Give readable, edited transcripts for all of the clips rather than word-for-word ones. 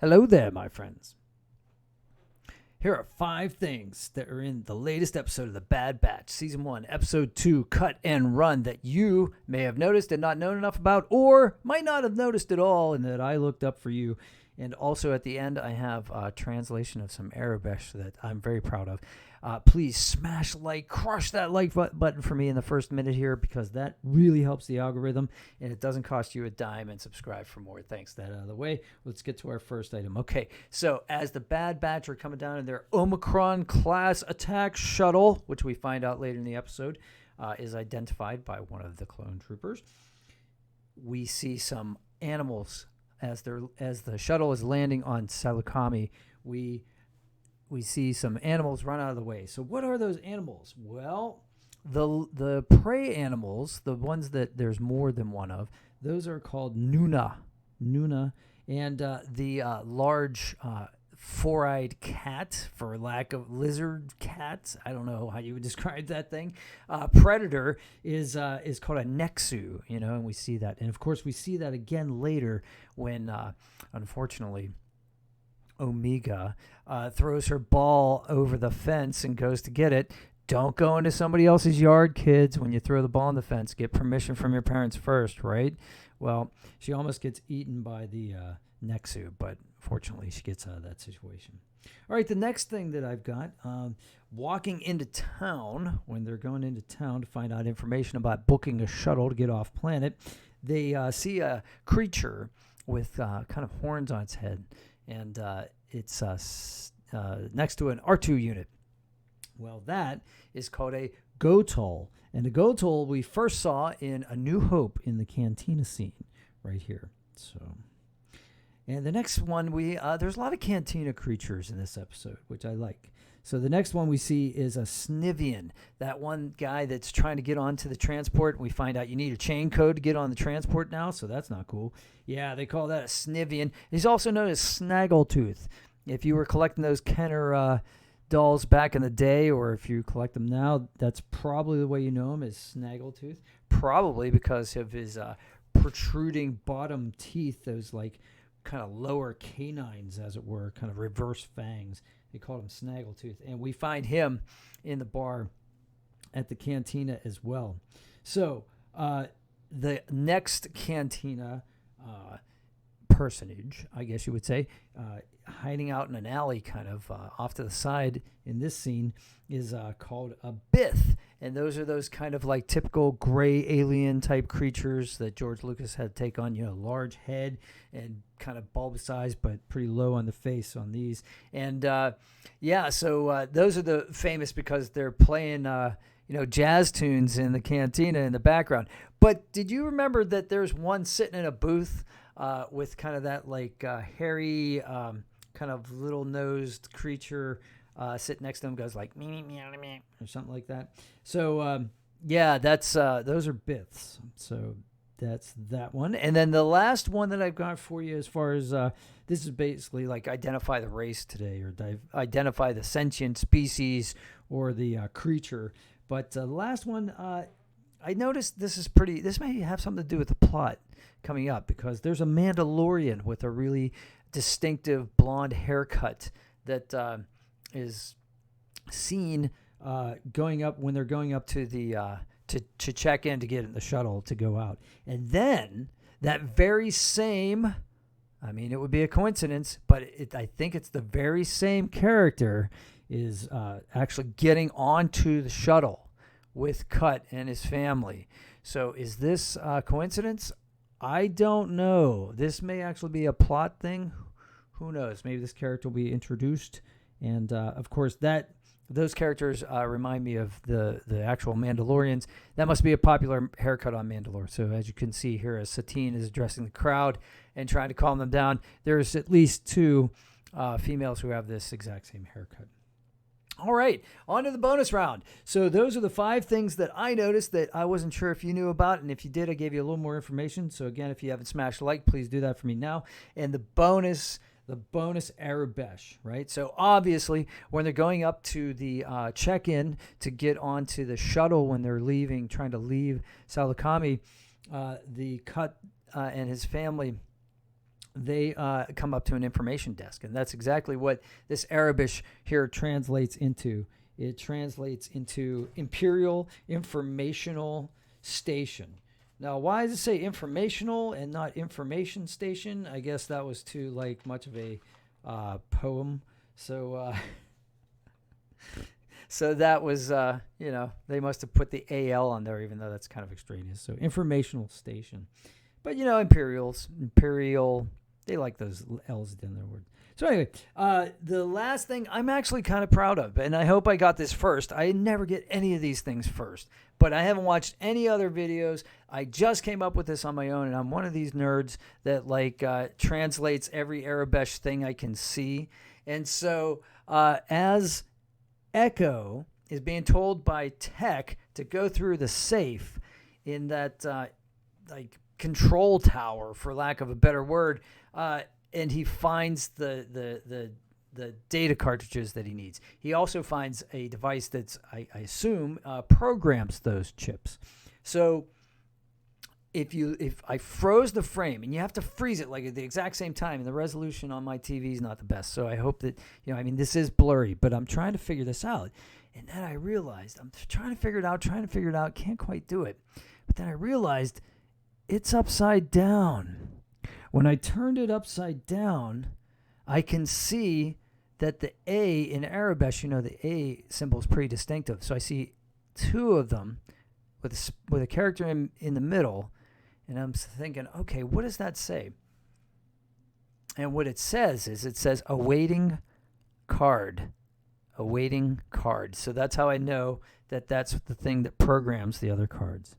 Hello there, my friends. Here are 5 things that are in the latest episode of The Bad Batch, Season 1, Episode 2, Cut and Run, that you may have noticed and not known enough about, or might not have noticed at all, and that I looked up for you. And also at the end, I have a translation of some Arubesh that I'm very proud of. Please smash like, crush that like button for me in the first minute here, because that really helps the algorithm, and it doesn't cost you a dime, and subscribe for more. Thanks. That out of the way, let's get to our first item. Okay, so as the Bad Batch are coming down in their Omicron class attack shuttle, which we find out later in the episode, is identified by one of the clone troopers, we see some animals as the shuttle is landing on Salakami. We see some animals run out of the way. So what are those animals? Well, the prey animals, the ones that there's more than one of, those are called Nuna, and the large four-eyed cat, for lack of lizard cat, I don't know how you would describe that thing. Predator is called a Nexu, and we see that, and of course we see that again later when, unfortunately, Omega throws her ball over the fence and goes to get it. Don't go into somebody else's yard, kids. When you throw the ball on the fence, get permission from your parents first, right? Well, she almost gets eaten by the Nexu, but fortunately she gets out of that situation. All right, the next thing that I've got, walking into town, when they're going into town to find out information about booking a shuttle to get off planet, they see a creature with kind of horns on its head, and it's next to an R2 unit. Well, that is called a Gotol, and a Gotol we first saw in A New Hope in the cantina scene right here. So, and the next one there's a lot of cantina creatures in this episode, which I like. So the next one we see is a Snivian, that one guy that's trying to get onto the transport. We find out you need a chain code to get on the transport now, so that's not cool. Yeah, they call that a Snivian. He's also known as Snaggletooth. If you were collecting those Kenner dolls back in the day, or if you collect them now, that's probably the way you know him, is Snaggletooth. Probably because of his protruding bottom teeth, those like kind of lower canines, as it were, kind of reverse fangs. They called him Snaggletooth. And we find him in the bar at the cantina as well. So the next cantina personage, I guess you would say, hiding out in an alley kind of off to the side in this scene, is called a Bith. And those are those kind of like typical gray alien type creatures that George Lucas had to take on, large head and kind of bulbous eyes, but pretty low on the face on these. And so those are the famous because they're playing jazz tunes in the cantina in the background. But did you remember that there's one sitting in a booth with kind of that like hairy kind of little-nosed creature sitting next to him, goes like me or something like that. So that's those are Biths. So that's that one. And then the last one that I've got for you, as far as this is basically like identify the race today, or identify the sentient species or the creature. But the last one, I noticed this may have something to do with the plot coming up, because there's a Mandalorian with a really distinctive blonde haircut that is seen going up when they're going up to the to check in to get in the shuttle to go out. And then that very same, I mean, it would be a coincidence, but I think it's the very same character is actually getting onto the shuttle with Cut and his family. So is this a coincidence? I don't know. This may actually be a plot thing. Who knows? Maybe this character will be introduced. And, of course, those characters remind me of the actual Mandalorians. That must be a popular haircut on Mandalore. So as you can see here, as Satine is addressing the crowd and trying to calm them down, there's at least 2 females who have this exact same haircut. All right, on to the bonus round. So those are the 5 things that I noticed that I wasn't sure if you knew about, and if you did, I gave you a little more information. So again, if you haven't smashed like, please do that for me now. And the bonus Arubesh, right? So obviously, when they're going up to the check-in to get onto the shuttle when they're trying to leave Salakami, the Cut and his family they come up to an information desk. And that's exactly what this Arubesh here translates into. It translates into Imperial Informational Station. Now, why does it say informational and not information station? I guess that was too much of a poem. So so that was, they must have put the AL on there, even though that's kind of extraneous. So informational station. But, Imperial, they like those L's in their word. So anyway, the last thing I'm actually kind of proud of, and I hope I got this first. I never get any of these things first, but I haven't watched any other videos. I just came up with this on my own, and I'm one of these nerds that translates every Arubesh thing I can see. And so as Echo is being told by Tech to go through the safe in that control tower, for lack of a better word, and he finds the data cartridges that he needs. He also finds a device that's, I assume, programs those chips. So if I froze the frame, and you have to freeze it at the exact same time, and the resolution on my TV is not the best, so I hope that, this is blurry, but I'm trying to figure this out. And then I realized, I'm trying to figure it out, can't quite do it. But then I realized it's upside down. When I turned it upside down, I can see that the A in Arubesh, the A symbol is pretty distinctive. So I see two of them with a character in the middle, and I'm thinking, okay, what does that say? And what it says is awaiting card. Awaiting card. So that's how I know that that's the thing that programs the other cards.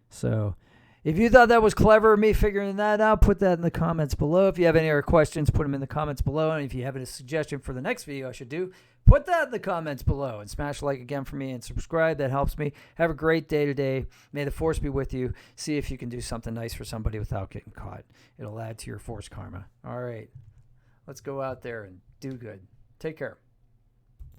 So if you thought that was clever, me figuring that out, put that in the comments below. If you have any other questions, put them in the comments below. And if you have a suggestion for the next video I should do, put that in the comments below. And smash like again for me and subscribe. That helps me. Have a great day today. May the Force be with you. See if you can do something nice for somebody without getting caught. It'll add to your Force karma. All right. Let's go out there and do good. Take care.